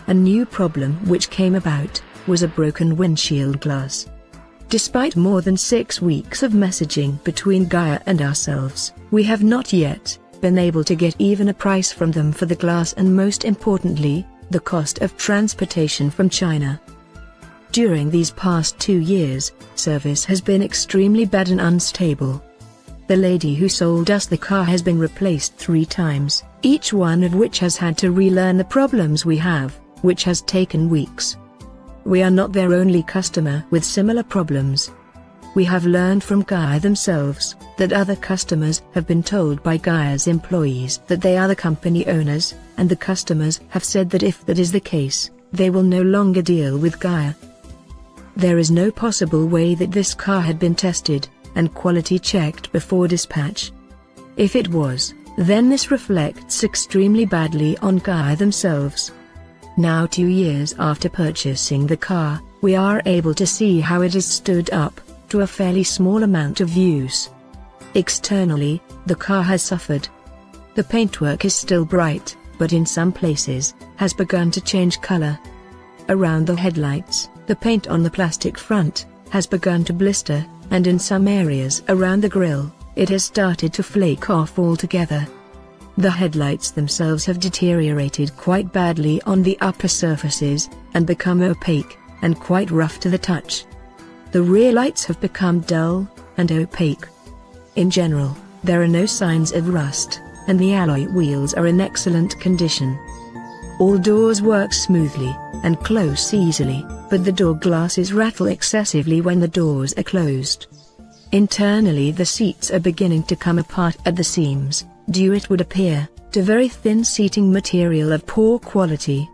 a new problem which came about was a broken windshield glass. Despite more than 6 weeks of messaging between Gaia and ourselves, we have not yet been able to get even a price from them for the glass, and most importantly, the cost of transportation from China. During these past 2 years, service has been extremely bad and unstable. The lady who sold us the car has been replaced 3 times, each one of which has had to relearn the problems we have, which has taken weeks. We are not their only customer with similar problems. We have learned from Gaia themselves that other customers have been told by Gaia's employees that they are the company owners, and the customers have said that if that is the case, they will no longer deal with Gaia. There is no possible way that this car had been tested and quality checked before dispatch. If it was, then this reflects extremely badly on Gaia themselves. Now 2 years after purchasing the car, we are able to see how it has stood up to a fairly small amount of use. Externally, the car has suffered. The paintwork is still bright, but in some places, has begun to change color. Around the headlights, the paint on the plastic front has begun to blister, and in some areas around the grille, it has started to flake off altogether. The headlights themselves have deteriorated quite badly on the upper surfaces, and become opaque, and quite rough to the touch. The rear lights have become dull and opaque. In general, there are no signs of rust, and the alloy wheels are in excellent condition. All doors work smoothly, and close easily, but the door glasses rattle excessively when the doors are closed. Internally, the seats are beginning to come apart at the seams, due, it would appear, to very thin seating material of poor quality.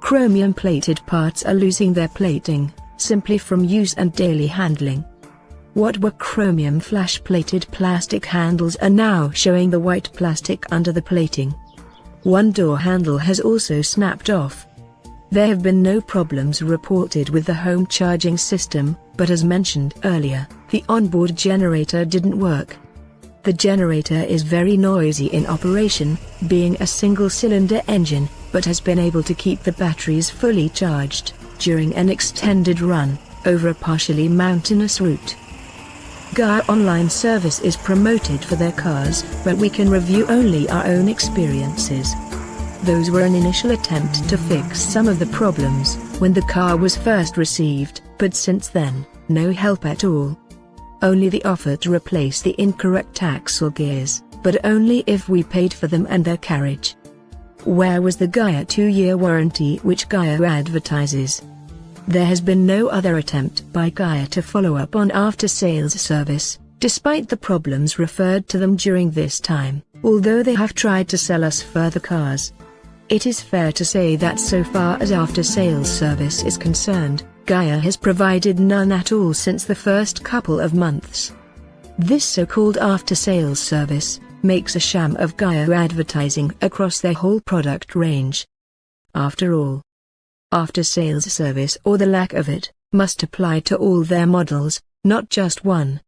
Chromium-plated parts are losing their plating, simply from use and daily handling. What were chromium flash-plated plastic handles are now showing the white plastic under the plating. One door handle has also snapped off. There have been no problems reported with the home charging system, but as mentioned earlier, the onboard generator didn't work. The generator is very noisy in operation, being a single-cylinder engine, but has been able to keep the batteries fully charged during an extended run over a partially mountainous route. Gaia online service is promoted for their cars, but we can review only our own experiences. Those were an initial attempt to fix some of the problems when the car was first received, but since then, no help at all. Only the offer to replace the incorrect axle gears, but only if we paid for them and their carriage. Where was the Gaia 2-year warranty which Gaia advertises? There has been no other attempt by Gaia to follow up on after-sales service, despite the problems referred to them during this time, although they have tried to sell us further cars. It is fair to say that so far as after-sales service is concerned, Gaia has provided none at all since the first couple of months. This so-called after-sales service makes a sham of Gaia advertising across their whole product range. After all, after-sales service, or the lack of it, must apply to all their models, not just one.